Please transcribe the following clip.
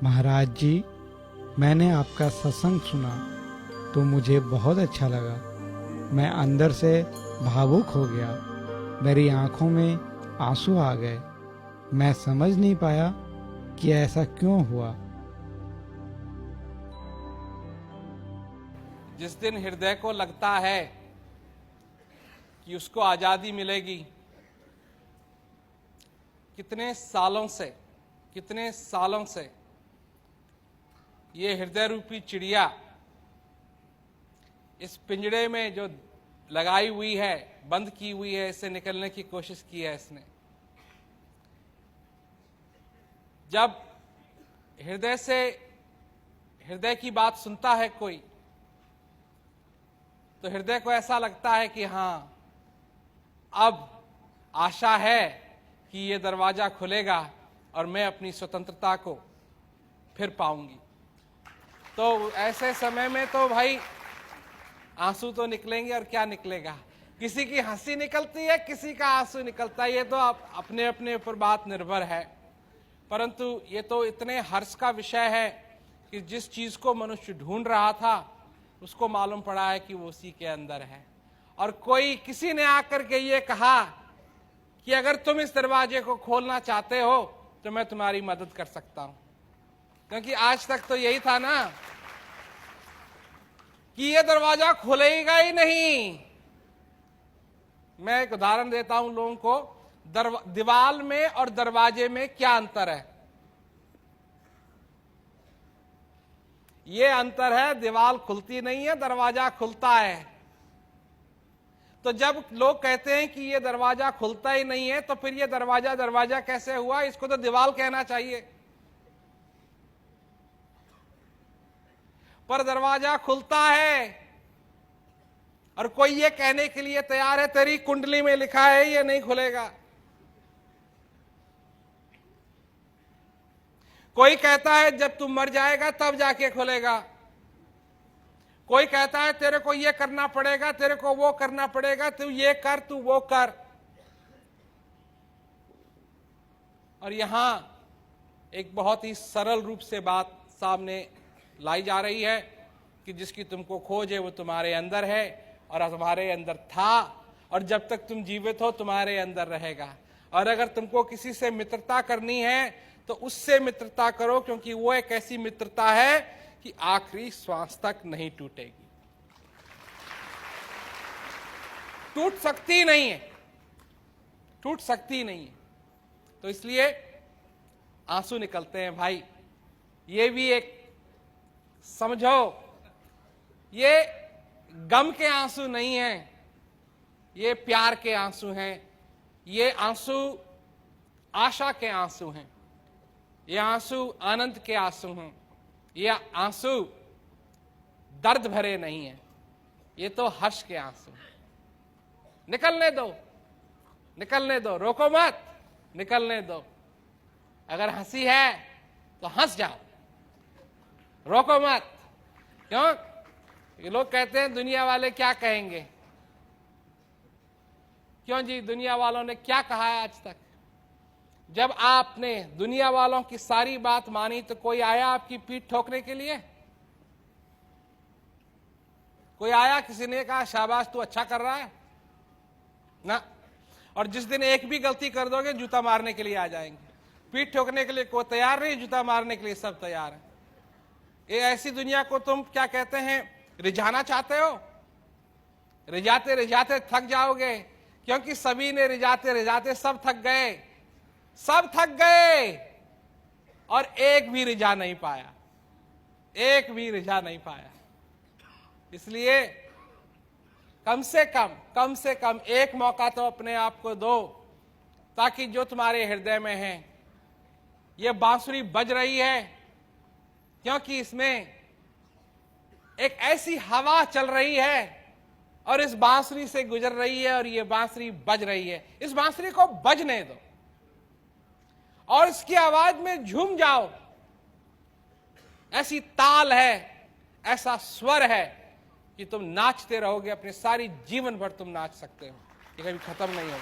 महाराज जी, मैंने आपका सत्संग सुना तो मुझे बहुत अच्छा लगा। मैं अंदर से भावुक हो गया। मेरी आंखों में आंसू आ गए। मैं समझ नहीं पाया कि ऐसा क्यों हुआ। जिस दिन हृदय को लगता है कि उसको आजादी मिलेगी, कितने सालों से ये हृदय रूपी चिड़िया इस पिंजड़े में जो लगाई हुई है, बंद की हुई है, इससे निकलने की कोशिश की है इसने। जब हृदय की बात सुनता है कोई, तो हृदय को ऐसा लगता है कि हां, अब आशा है कि ये दरवाजा खुलेगा और मैं अपनी स्वतंत्रता को फिर पाऊंगी। तो ऐसे समय में तो भाई आंसू तो निकलेंगे, और क्या निकलेगा। किसी की हंसी निकलती है, किसी का आंसू निकलता है, ये तो आप अपने अपने ऊपर बात निर्भर है। परंतु ये तो इतने हर्ष का विषय है कि जिस चीज को मनुष्य ढूंढ रहा था उसको मालूम पड़ा है कि वो उसी के अंदर है। और किसी ने आकर के ये कहा कि अगर तुम इस दरवाजे को खोलना चाहते हो तो मैं तुम्हारी मदद कर सकता हूं। क्योंकि आज तक तो यही था ना कि ये दरवाजा खुलेगा ही नहीं। मैं एक उदाहरण देता हूं लोगों को। दीवार में और दरवाजे में क्या अंतर है? ये अंतर है, दीवार खुलती नहीं है, दरवाजा खुलता है। तो जब लोग कहते हैं कि ये दरवाजा खुलता ही नहीं है, तो फिर ये दरवाजा कैसे हुआ? इसको तो दीवार कहना चाहिए। पर दरवाजा खुलता है, और कोई ये कहने के लिए तैयार है तेरी कुंडली में लिखा है ये नहीं खुलेगा। कोई कहता है जब तू मर जाएगा तब जाके खुलेगा। कोई कहता है तेरे को ये करना पड़ेगा, तेरे को वो करना पड़ेगा, तू ये कर, तू वो कर। और यहां एक बहुत ही सरल रूप से बात सामने लाई जा रही है कि जिसकी तुमको खोज है वो तुम्हारे अंदर है, और तुम्हारे अंदर था, और जब तक तुम जीवित हो तुम्हारे अंदर रहेगा। और अगर तुमको किसी से मित्रता करनी है तो उससे मित्रता करो, क्योंकि वो एक ऐसी मित्रता है कि आखिरी श्वास तक नहीं टूटेगी, टूट सकती नहीं है। तो इसलिए आंसू निकलते हैं भाई। ये भी एक समझो, ये गम के आंसू नहीं हैं, ये प्यार के आंसू हैं, ये आंसू आशा के आंसू हैं, ये आंसू आनंद के आंसू हैं, ये आंसू दर्द भरे नहीं हैं, ये तो हर्ष के आंसू हैं। निकलने दो, रोको मत, निकलने दो। अगर हंसी है तो हंस जाओ, रोको मत। क्यों? ये लोग कहते हैं दुनिया वाले क्या कहेंगे। क्यों जी? दुनिया वालों ने क्या कहा है आज तक? जब आपने दुनिया वालों की सारी बात मानी तो कोई आया आपकी पीठ ठोकने के लिए? कोई आया, किसी ने कहा शाबाश तू अच्छा कर रहा है ना? और जिस दिन एक भी गलती कर दोगे जूता मारने के लिए आ जाएंगे। पीठ ठोकने के लिए कोई तैयार नहीं, जूता मारने के लिए सब तैयार है। ये ऐसी दुनिया को तुम क्या कहते हैं, रिझाना चाहते हो? रिझाते रिझाते थक जाओगे, क्योंकि सभी ने रिझाते रिझाते सब थक गए, और एक भी रिझा नहीं पाया। इसलिए कम से कम एक मौका तो अपने आप को दो, ताकि जो तुम्हारे हृदय में है, ये बांसुरी बज रही है क्योंकि इसमें एक ऐसी हवा चल रही है और इस बांसुरी से गुजर रही है, और ये बांसुरी बज रही है। इस बांसुरी को बजने दो और इसकी आवाज में झूम जाओ। ऐसी ताल है, ऐसा स्वर है कि तुम नाचते रहोगे, अपने सारी जीवन भर तुम नाच सकते हो, ये कभी खत्म नहीं होगा।